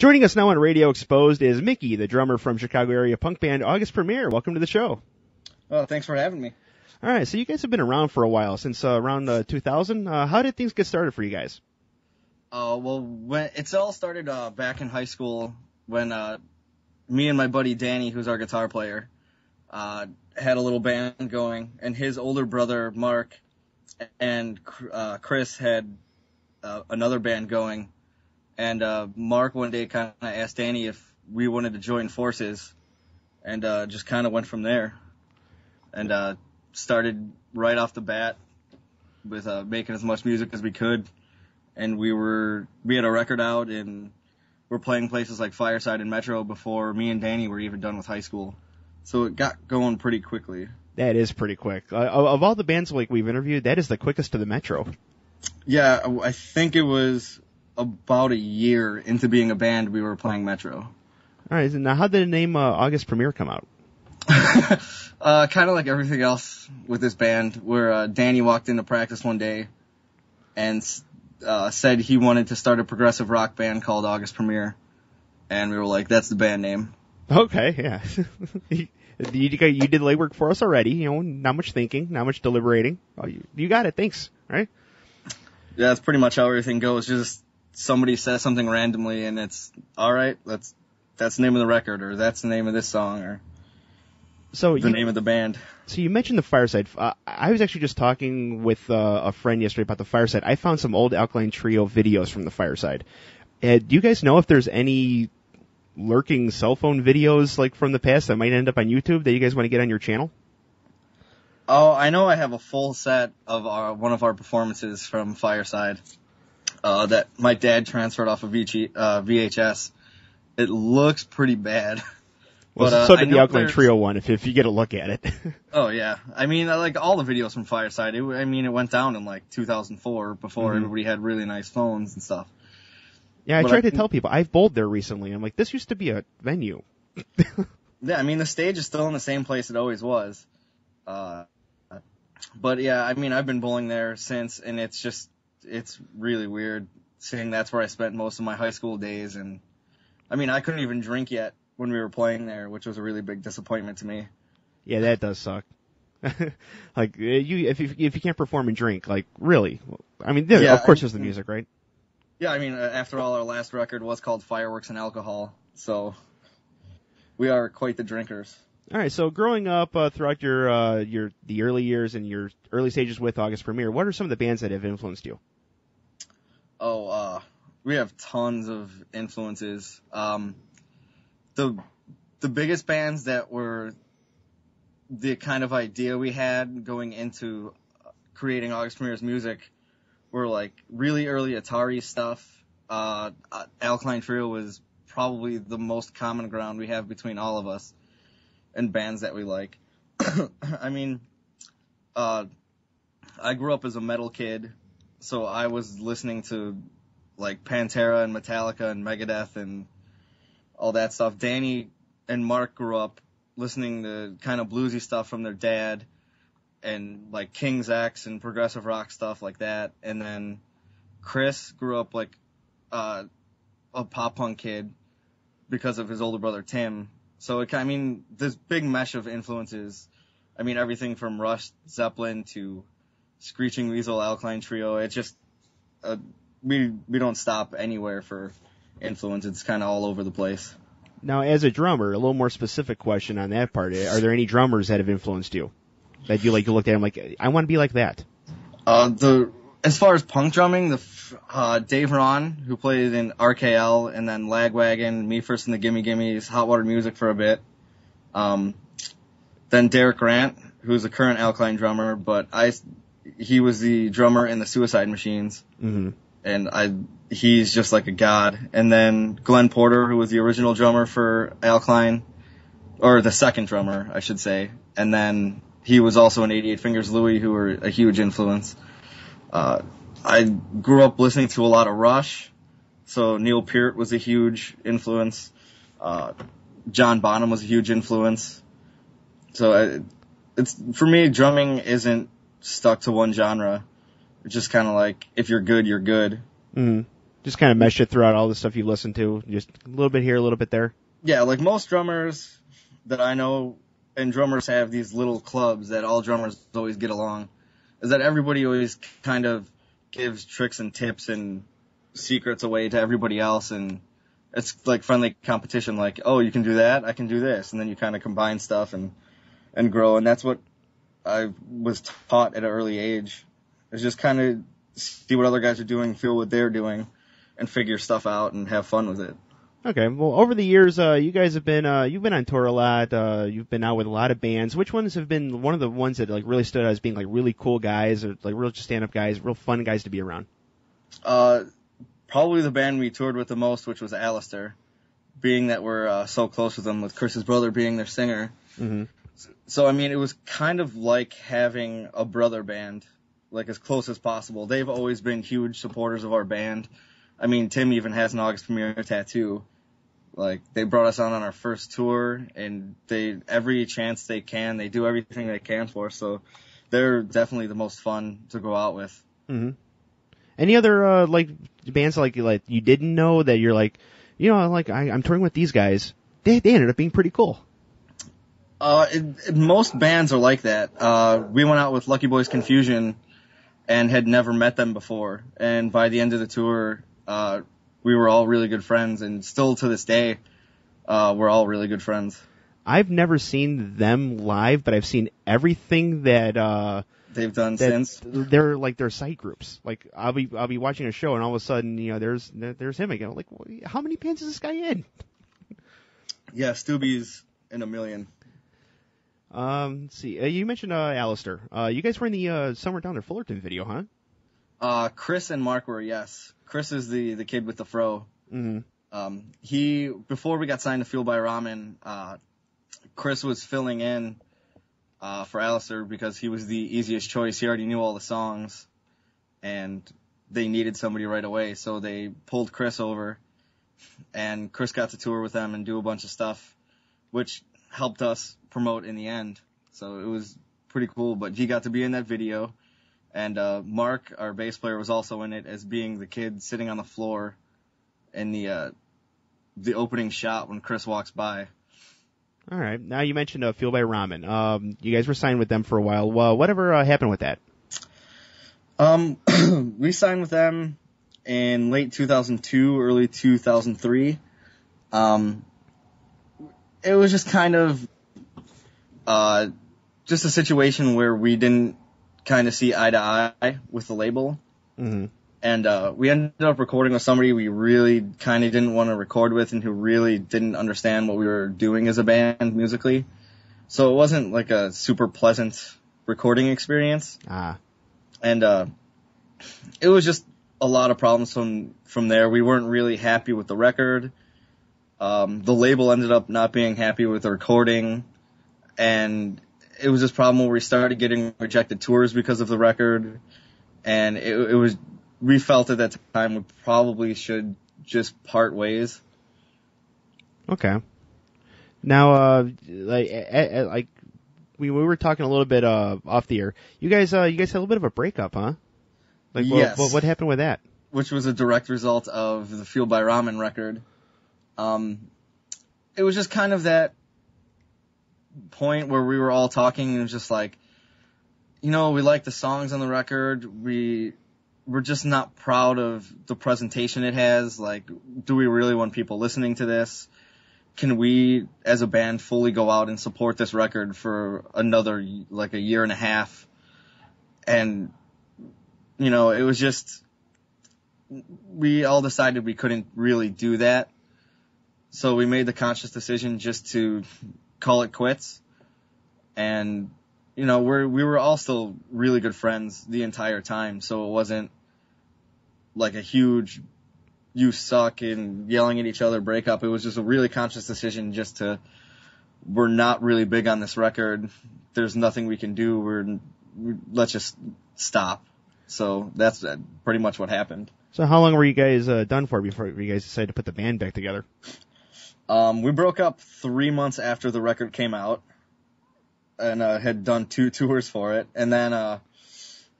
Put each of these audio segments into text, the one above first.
Joining us now on Radio Exposed is Mickey, the drummer from Chicago area punk band August Premier. Welcome to the show. Well, thanks for having me. All right, so you guys have been around for a while, since around 2000. How did things get started for you guys? When it all started back in high school when me and my buddy Danny, who's our guitar player, had a little band going, and his older brother Mark and Chris had another band going. And Mark one day kind of asked Danny if we wanted to join forces, and just kind of went from there. And started right off the bat with making as much music as we could. And we had a record out, and we're playing places like Fireside and Metro before me and Danny were even done with high school. So it got going pretty quickly. That is pretty quick. Of all the bands we've interviewed, that is the quickest to the Metro. Yeah, I think it was about a year into being a band we were playing Metro. All right, now how did the name August Premier come out? Kind of like everything else with this band, where Danny walked into practice one day and said he wanted to start a progressive rock band called August Premier, and we were like, that's the band name. Okay, yeah. You did legwork for us already, not much thinking, not much deliberating. Oh, you got it, thanks, right? Yeah, that's pretty much how everything goes. Just somebody says something randomly, and it's, all right, that's the name of the record, or that's the name of this song, or the name of the band. So you mentioned the Fireside. I was actually just talking with a friend yesterday about the Fireside. I found some old Alkaline Trio videos from the Fireside. Do you guys know if there's any lurking cell phone videos like from the past that might end up on YouTube that you guys want to get on your channel? Oh, I know I have a full set of one of our performances from Fireside that my dad transferred off of VHS. It looks pretty bad. Well, but, so did the Alkaline Trio one, if you get a look at it. Oh, yeah. I mean, like all the videos from Fireside, it went down in like 2004 before everybody had really nice phones and stuff. Yeah, I tried to tell people. I've bowled there recently. I'm like, this used to be a venue. Yeah, I mean, the stage is still in the same place it always was. But yeah, I mean, I've been bowling there since, and it's really weird seeing that's where I spent most of my high school days. And I mean, I couldn't even drink yet when we were playing there, which was a really big disappointment to me. Yeah, that does suck. Like, if you can't perform and drink, like, really? I mean, of course there's the music, right? Yeah, I mean, after all, our last record was called Fireworks and Alcohol, so we are quite the drinkers. All right, so growing up throughout the early years and your early stages with August Premier, what are some of the bands that have influenced you? We have tons of influences. The biggest bands that were the kind of idea we had going into creating August Premier's music were like really early Atari stuff. Alkaline Trio was probably the most common ground we have between all of us and bands that we like. I mean, I grew up as a metal kid, so I was listening to like Pantera and Metallica and Megadeth and all that stuff. Danny and Mark grew up listening to kind of bluesy stuff from their dad and like King's X and progressive rock stuff like that. And then Chris grew up like a pop punk kid because of his older brother Tim. So this big mesh of influences. I mean, everything from Rush, Zeppelin to Screeching Weasel, Alkaline Trio. It's just we don't stop anywhere for influence. It's kind of all over the place. Now, as a drummer, a little more specific question on that part. Are there any drummers that have influenced you? That you looked at them like, I want to be like that? As far as punk drumming, Dave Ron, who played in RKL and then Lagwagon, Me First and the Gimme Gimmes, Hot Water Music for a bit. Then Derek Grant, who's the current Alkaline drummer, but he was the drummer in the Suicide Machines. Mm-hmm. And he's just like a god. And then Glenn Porter, who was the original drummer for Alkaline, or the second drummer, I should say. And then he was also in 88 Fingers Louie, who were a huge influence. I grew up listening to a lot of Rush, so Neil Peart was a huge influence. John Bonham was a huge influence. So for me, drumming isn't stuck to one genre. It's just kind of like, if you're good, you're good. Mm-hmm. Just kind of mesh it throughout all the stuff you listen to. Just a little bit here, a little bit there. Yeah, like most drummers that I know, and drummers have these little clubs that all drummers always get along, is that everybody always kind of gives tricks and tips and secrets away to everybody else, and it's like friendly competition, like, oh, you can do that, I can do this, and then you kind of combine stuff and grow, and that's what I was taught at an early age, is just kind of see what other guys are doing, feel what they're doing, and figure stuff out and have fun with it. Okay, well, over the years, you guys have been, you've been on tour a lot, you've been out with a lot of bands. Which ones have been one of the ones that, like, really stood out as being, like, really cool guys, or, like, real stand-up guys, real fun guys to be around? Probably the band we toured with the most, which was Alistair, being that we're so close with them, with Chris's brother being their singer. Mm-hmm. So, I mean, it was kind of like having a brother band, like, as close as possible. They've always been huge supporters of our band. I mean, Tim even has an August Premier tattoo. Like, they brought us on our first tour, and every chance they can, they do everything they can for us. So they're definitely the most fun to go out with. Mm-hmm. Any other, like, bands like you didn't know that you're like, you know, like, I'm touring with these guys. They ended up being pretty cool. Most bands are like that. We went out with Lucky Boys Confusion and had never met them before. And by the end of the tour, we were all really good friends, and still to this day, we're all really good friends. I've never seen them live, but I've seen everything that they've done since. They're like their side groups. Like I'll be watching a show, and all of a sudden, you know, there's him again. I'm like, how many bands is this guy in? Yeah, Stubby's in a million. Let's see. You mentioned Alistair. You guys were in the Somewhere Down There Fullerton video, huh? Chris and Mark were, yes. Chris is the kid with the fro. Mm-hmm. Before we got signed to Fueled by Ramen, Chris was filling in for Alistair because he was the easiest choice. He already knew all the songs, and they needed somebody right away, so they pulled Chris over, and Chris got to tour with them and do a bunch of stuff, which helped us promote in the end. So it was pretty cool, but he got to be in that video. And Mark, our bass player, was also in it as being the kid sitting on the floor in the opening shot when Chris walks by. All right. Now you mentioned Fueled by Ramen. You guys were signed with them for a while. Whatever happened with that? We signed with them in late 2002, early 2003. It was just kind of just a situation where we didn't kind of see eye to eye with the label. Mm-hmm. And we ended up recording with somebody we really kind of didn't want to record with and who really didn't understand what we were doing as a band musically. So it wasn't like a super pleasant recording experience. And it was just a lot of problems from there. We weren't really happy with the record. The label ended up not being happy with the recording. And it was this problem where we started getting rejected tours because of the record. And it was, we felt at that time we probably should just part ways. Okay. Now, like we were talking a little bit off the air. You guys had a little bit of a breakup, huh? Like, yes. What happened with that? Which was a direct result of the Fueled by Ramen record. It was just kind of that point where we were all talking and it was just like, you know, we like the songs on the record. We're just not proud of the presentation it has. Like, do we really want people listening to this? Can we, as a band, fully go out and support this record for another, like, a year and a half? And, you know, it was just, we all decided we couldn't really do that. So we made the conscious decision just to call it quits. And, you know, we were all still really good friends the entire time. So it wasn't like a huge, you suck and yelling at each other breakup. It was just a really conscious decision just to, we're not really big on this record. There's nothing we can do. Let's just stop. So that's pretty much what happened. So how long were you guys done for before you guys decided to put the band back together? We broke up 3 months after the record came out and had done 2 tours for it. And then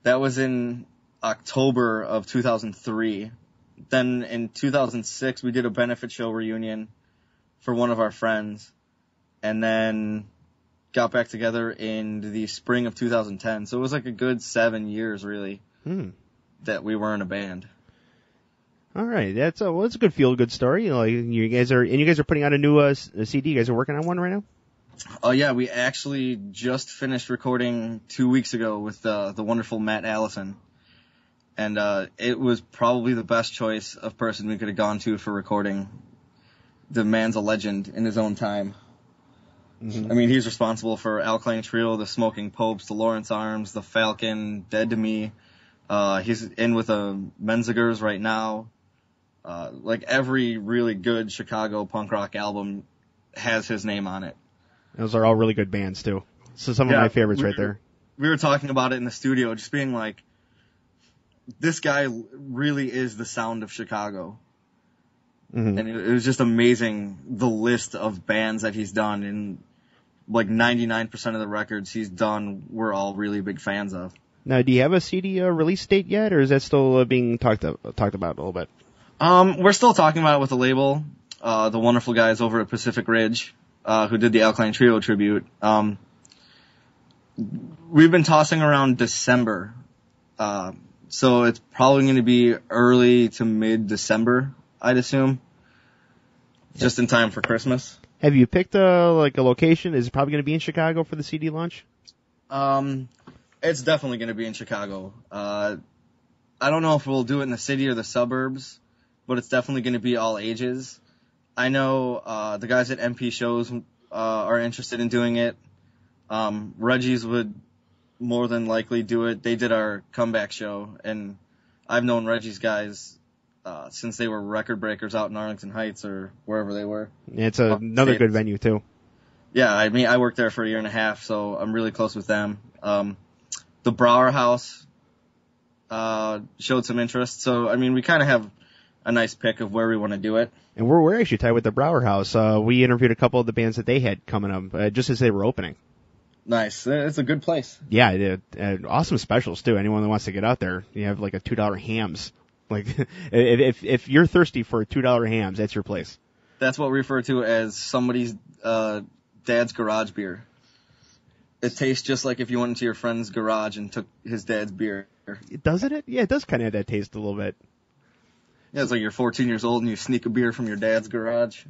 that was in October of 2003 Then in 2006, we did a benefit show reunion for one of our friends, and then got back together in the spring of 2010. So it was like a good 7 years, really, that we were in a band. All right, that's a good feel-good story. Like you guys are putting out a new a CD. You guys are working on one right now. Oh yeah, we actually just finished recording 2 weeks ago with the wonderful Matt Allison, and it was probably the best choice of person we could have gone to for recording. The man's a legend in his own time. I mean, he's responsible for Alkaline Trio, the Smoking Popes, the Lawrence Arms, the Falcon, Dead to Me. He's in with the Menzingers right now. Like every really good Chicago punk rock album has his name on it. Those are all really good bands too. So some of my favorites right there. We were talking about it in the studio, just being like, this guy really is the sound of Chicago. And it was just amazing, the list of bands that he's done, and like 99% of the records he's done, we're all really big fans of. Now, do you have a CD release date yet, or is that still being talked about a little bit? We're still talking about it with the label, the wonderful guys over at Pacific Ridge, who did the Alkaline Trio tribute. We've been tossing around December, so it's probably going to be early to mid-December, I'd assume, just in time for Christmas. Have you picked a location? Is it probably going to be in Chicago for the CD launch? It's definitely going to be in Chicago. I don't know if we'll do it in the city or the suburbs, but it's definitely going to be all ages. I know the guys at MP Shows are interested in doing it. Reggie's would more than likely do it. They did our comeback show, and I've known Reggie's guys since they were record breakers out in Arlington Heights or wherever they were. Yeah, it's another good venue too. Yeah, I mean, I worked there for a year and a half, so I'm really close with them. The Brower House showed some interest, so I mean, we kind of have a nice pick of where we want to do it. And we're actually tied with the Brower House. We interviewed a couple of the bands that they had coming up just as they were opening. Nice. It's a good place. Yeah, awesome specials too. Anyone that wants to get out there, you have like a $2 hams. Like, if you're thirsty for $2 hams, that's your place. That's what we refer to as somebody's dad's garage beer. It tastes just like if you went into your friend's garage and took his dad's beer. Doesn't it? Yeah, it does kind of have that taste a little bit. Yeah, it's like you're 14 years old and you sneak a beer from your dad's garage.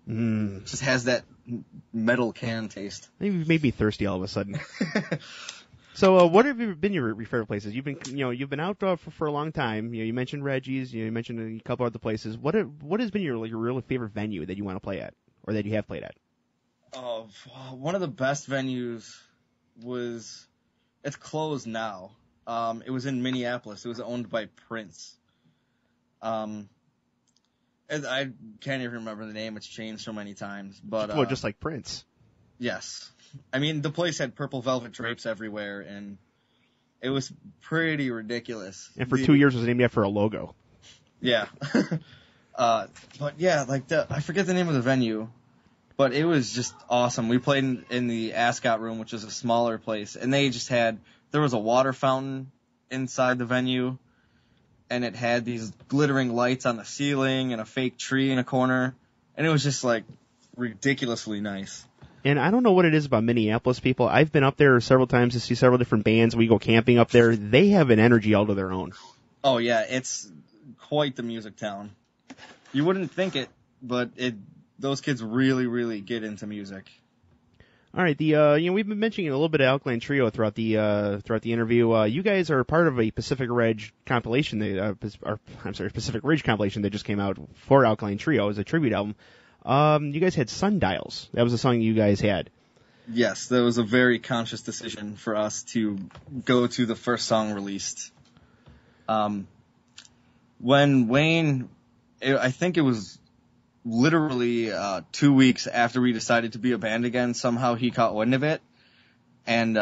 It just has that metal can taste. Maybe you made me thirsty all of a sudden. So, what have been your favorite places? You've been out for a long time. You mentioned Reggie's. You mentioned a couple other places. What has been your real favorite venue that you want to play at, or that you have played at? One of the best venues was, it's closed now. It was in Minneapolis. It was owned by Prince. I can't even remember the name. It's changed so many times. But well, just like Prince. Yes. I mean, the place had purple velvet drapes everywhere, and it was pretty ridiculous. And for 2 years, it was named after a logo. Yeah. But yeah, I forget the name of the venue, but it was just awesome. We played in the Ascot Room, which is a smaller place, and they just there was a water fountain inside the venue, and it had these glittering lights on the ceiling and a fake tree in a corner, and it was just ridiculously nice. And I don't know what it is about Minneapolis people. I've been up there several times to see several different bands. We go camping up there. They have an energy all to their own. Oh, yeah. It's quite the music town. You wouldn't think it, but those kids really, really get into music. All right. We've been mentioning a little bit of Alkaline Trio throughout the interview. You guys are part of a Pacific Ridge compilation. Pacific Ridge compilation that just came out for Alkaline Trio as a tribute album. You guys had Sundials. That was a song you guys had. Yes, that was a very conscious decision for us to go to the first song released. When Wayne, I think it was literally 2 weeks after we decided to be a band again, somehow he caught wind of it and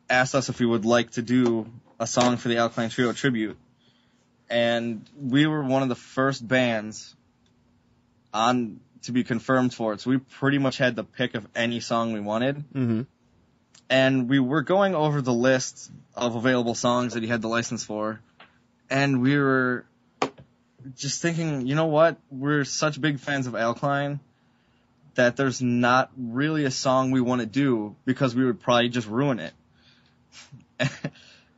asked us if we would like to do a song for the Alkaline Trio tribute. And we were one of the first bands to be confirmed for it, so we pretty much had the pick of any song we wanted. Mm-hmm. And we were going over the list of available songs that he had the license for, and we were just thinking, you know what? We're such big fans of Alkaline that there's not really a song we want to do because we would probably just ruin it.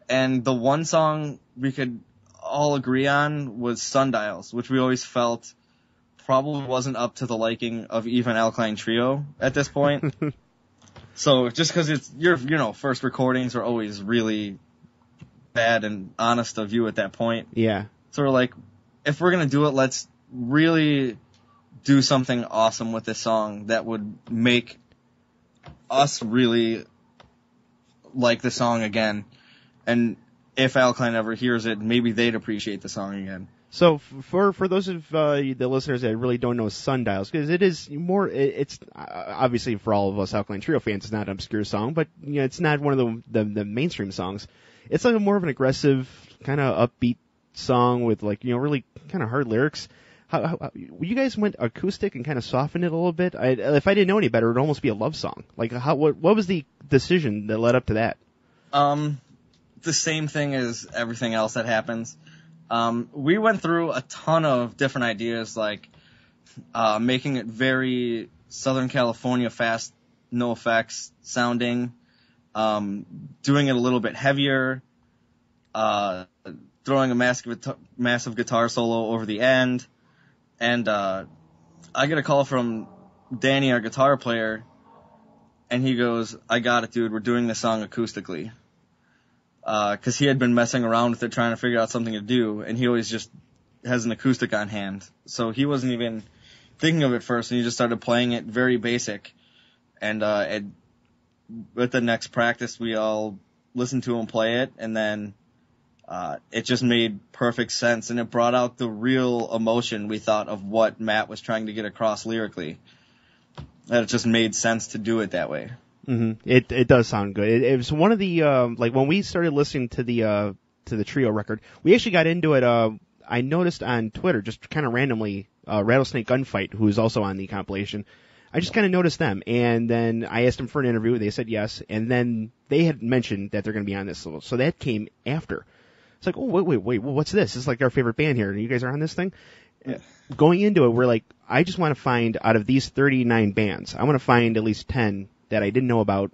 And the one song we could all agree on was Sundials, which we always felt probably wasn't up to the liking of even Alkaline Trio at this point. So just because it's first recordings are always really bad and honest of you at that point. Yeah. So we're like, if we're gonna do it, let's really do something awesome with this song that would make us really like the song again. And if Alkaline ever hears it, maybe they'd appreciate the song again. So for those of the listeners that really don't know Sundials, because it is more, it's obviously for all of us Alkaline Trio fans, it's not an obscure song, but it's not one of the mainstream songs. It's like more of an aggressive, kind of upbeat song with really kind of hard lyrics. How you guys went acoustic and kind of softened it a little bit? If I didn't know any better, it would almost be a love song. Like what was the decision that led up to that? The same thing as everything else that happens. We went through a ton of different ideas, like making it very Southern California fast, no effects sounding, doing it a little bit heavier, throwing a massive guitar solo over the end. And I get a call from Danny, our guitar player, and he goes, "I got it, dude. We're doing this song acoustically." Because he had been messing around with it, trying to figure out something to do, and he always just has an acoustic on hand. So he wasn't even thinking of it first, and he just started playing it very basic. And at the next practice, we all listened to him play it, and then it just made perfect sense, and it brought out the real emotion we thought of what Matt was trying to get across lyrically. That it just made sense to do it that way. Mm-hmm. It does sound good. It was one of the when we started listening to the Trio record, we actually got into it. I noticed on Twitter, just kind of randomly, Rattlesnake Gunfight, who is also on the compilation. I just kind of noticed them, and then I asked them for an interview. They said yes, and then they had mentioned that they're going to be on this, so that came after. It's like, oh wait, what's this? It's like our favorite band here, and you guys are on this thing. Yeah. Going into it, we're like, I just want to find out of these 39 bands, I want to find at least 10 that I didn't know about,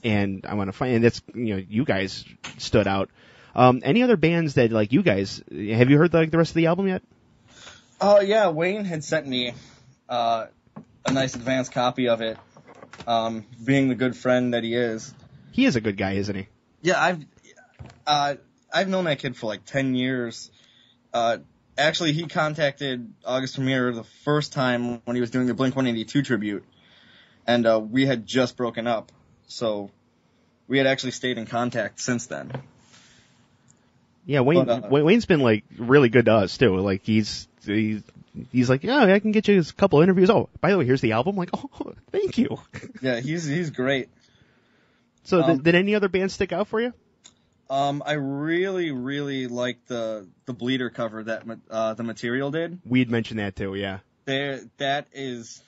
and I want to find, and that's, you guys stood out. Any other bands that, you guys, have you heard the rest of the album yet? Oh, yeah, Wayne had sent me, a nice advanced copy of it, being the good friend that he is. He is a good guy, isn't he? Yeah, I've known that kid for 10 years. Actually, he contacted August Premier the first time when he was doing the Blink-182 tribute. And we had just broken up, so we had actually stayed in contact since then. Yeah, Wayne's been really good to us too. He's like, yeah, I can get you a couple interviews. Oh, by the way, here's the album. Oh, thank you. Yeah, he's great. So did any other bands stick out for you? I really, really liked the Bleeder cover that the Material did. We'd mentioned that too, yeah. That is.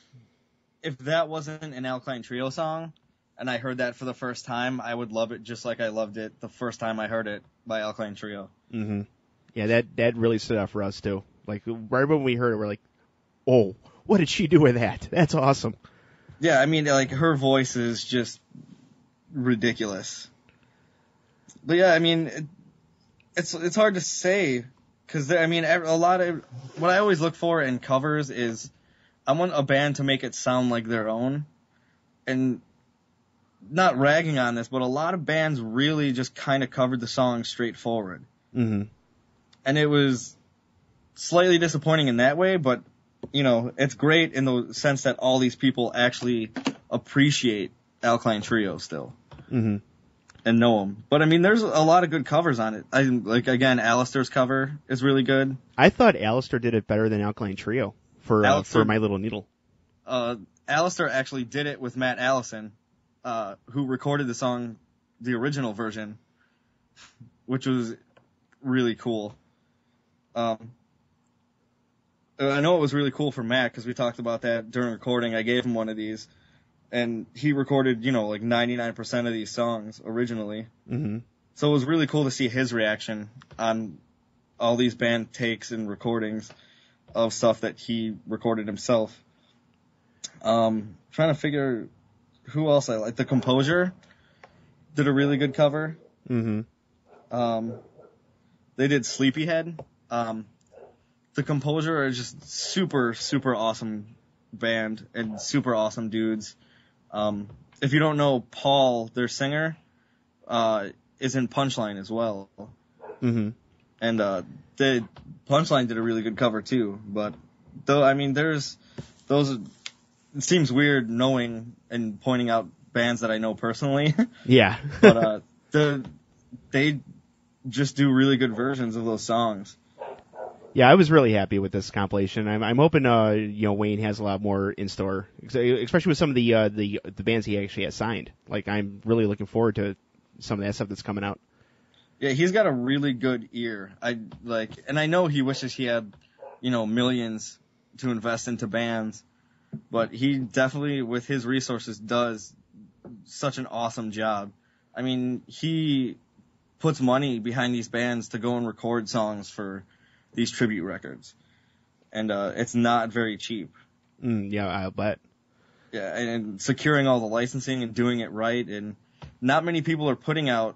If that wasn't an Alkaline Trio song, and I heard that for the first time, I would love it just like I loved it the first time I heard it by Alkaline Trio. Mm-hmm. Yeah, that really stood out for us, too. Right when we heard it, we're like, oh, what did she do with that? That's awesome. Yeah, I mean, her voice is just ridiculous. But yeah, I mean, it's hard to say, because, a lot of, what I always look for in covers is, I want a band to make it sound like their own. And not ragging on this, but a lot of bands really just kind of covered the song straightforward. Mm-hmm. And it was slightly disappointing in that way, but, it's great in the sense that all these people actually appreciate Alkaline Trio still. Mm-hmm. And know them. But, there's a lot of good covers on it. Again, Alistair's cover is really good. I thought Alistair did it better than Alkaline Trio. For My Little Needle. Alistair actually did it with Matt Allison, who recorded the song, the original version, which was really cool. I know it was really cool for Matt because we talked about that during recording. I gave him one of these, and he recorded, 99% of these songs originally. Mm-hmm. So it was really cool to see his reaction on all these band takes and recordings of stuff that he recorded himself. Trying to figure who else I like. The Composure did a really good cover. Mm-hmm. They did Sleepyhead. The Composure are just super, super awesome band and super awesome dudes. If you don't know, Paul, their singer, is in Punchline as well. Mm-hmm. And the Punchline did a really good cover too. But though, I mean, there's those. It seems weird knowing and pointing out bands that I know personally. Yeah. But they just do really good versions of those songs. Yeah, I was really happy with this compilation. I'm hoping Wayne has a lot more in store, especially with some of the bands he actually has signed. Like, I'm really looking forward to some of that stuff that's coming out. Yeah, he's got a really good ear. And I know he wishes he had, millions to invest into bands, but he definitely, with his resources, does such an awesome job. I mean, he puts money behind these bands to go and record songs for these tribute records. And it's not very cheap. Yeah, I'll bet. Yeah, and securing all the licensing and doing it right, and not many people are putting out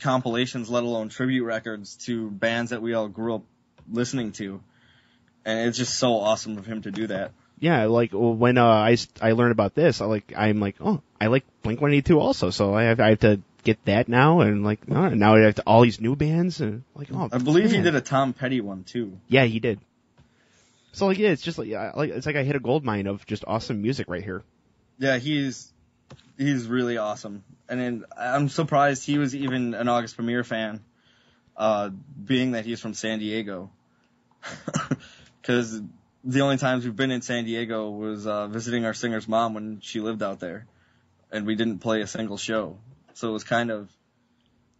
compilations, let alone tribute records, to bands that we all grew up listening to. And it's just so awesome of him to do that. Yeah, like when I learned about this, I'm like, oh, I like Blink-182 also, so I have to get that now, and like, oh, now I have all these new bands, and like, oh, I believe man. he did a Tom Petty one too. Yeah, he did. So like, yeah, it's just it's like I hit a gold mine of just awesome music right here. Yeah, he's really awesome, and then I'm surprised he was even an August Premier fan, being that he's from San Diego, because the only times we've been in San Diego was visiting our singer's mom when she lived out there, and we didn't play a single show. So it was kind of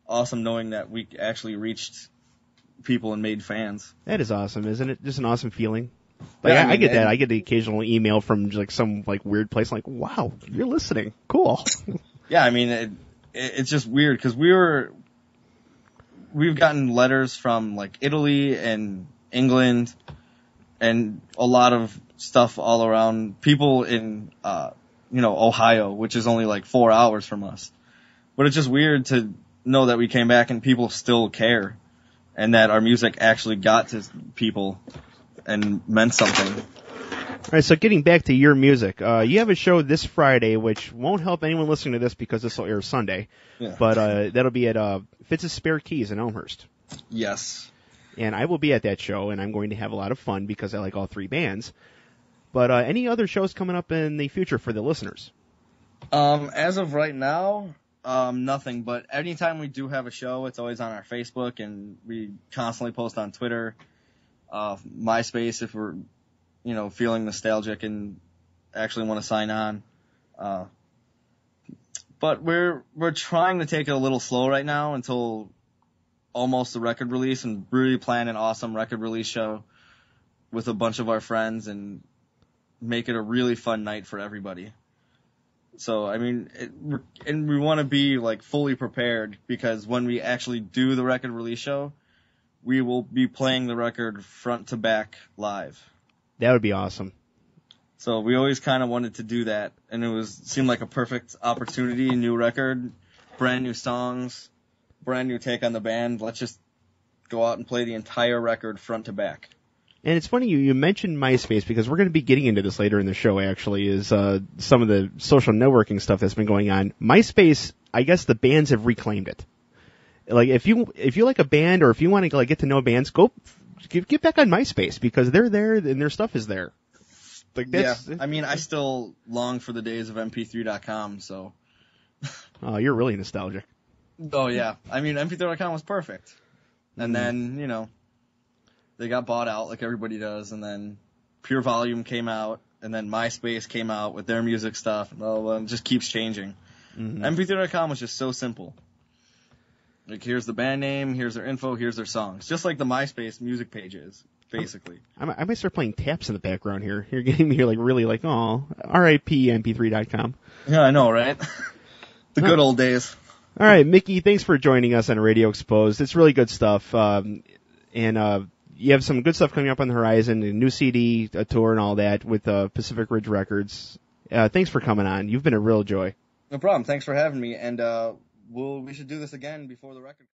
awesome knowing that we actually reached people and made fans. That is awesome, isn't it? Just an awesome feeling. Like, Yeah, I get that. I get the occasional email from like some like weird place. I'm like, wow, you're listening. Cool. Yeah, I mean, it's just weird because we've gotten letters from like Italy and England and a lot of stuff all around. People in Ohio, which is only like 4 hours from us. But it's just weird to know that we came back and people still care, and that our music actually got to people and meant something. All right, so getting back to your music, you have a show this Friday, which won't help anyone listening to this because this will air Sunday. Yeah. But that'll be at Fitz's Spare Keys in Elmhurst. Yes. And I will be at that show, and I'm going to have a lot of fun because I like all three bands. But any other shows coming up in the future for the listeners? As of right now, nothing. But anytime we do have a show, it's always on our Facebook, and we constantly post on Twitter, MySpace if we're, feeling nostalgic and actually want to sign on. But we're trying to take it a little slow right now until almost the record release, and really plan an awesome record release show with a bunch of our friends and make it a really fun night for everybody. So, I mean, and we want to be like fully prepared, because when we actually do the record release show, we will be playing the record front to back live. That would be awesome. So we always kind of wanted to do that, and it seemed like a perfect opportunity. New record, brand new songs, brand new take on the band. Let's just go out and play the entire record front to back. And it's funny you mentioned MySpace, because we're going to be getting into this later in the show, actually, is some of the social networking stuff that's been going on. MySpace, I guess the bands have reclaimed it. Like, if you like a band, or if you want to like get to know bands, get back on MySpace, because they're there and their stuff is there. Like, that's, yeah, I mean, I still long for the days of MP3.com, so. Oh, you're really nostalgic. Oh, yeah. I mean, MP3.com was perfect. And then, they got bought out like everybody does, and then Pure Volume came out, and then MySpace came out with their music stuff, and it just keeps changing. Mm-hmm. MP3.com was just so simple. Like, here's the band name, here's their info, here's their songs. Just like the MySpace music pages, basically. I might start playing taps in the background here. You're getting me here like really like, oh, R.I.P. MP3.com. Yeah, I know, right? The good old days. All right, Mickey, thanks for joining us on Radio Exposed. It's really good stuff. And you have some good stuff coming up on the horizon, a new CD, a tour, and all that with Pacific Ridge Records. Thanks for coming on. You've been a real joy. No problem. Thanks for having me. And we should do this again before the record.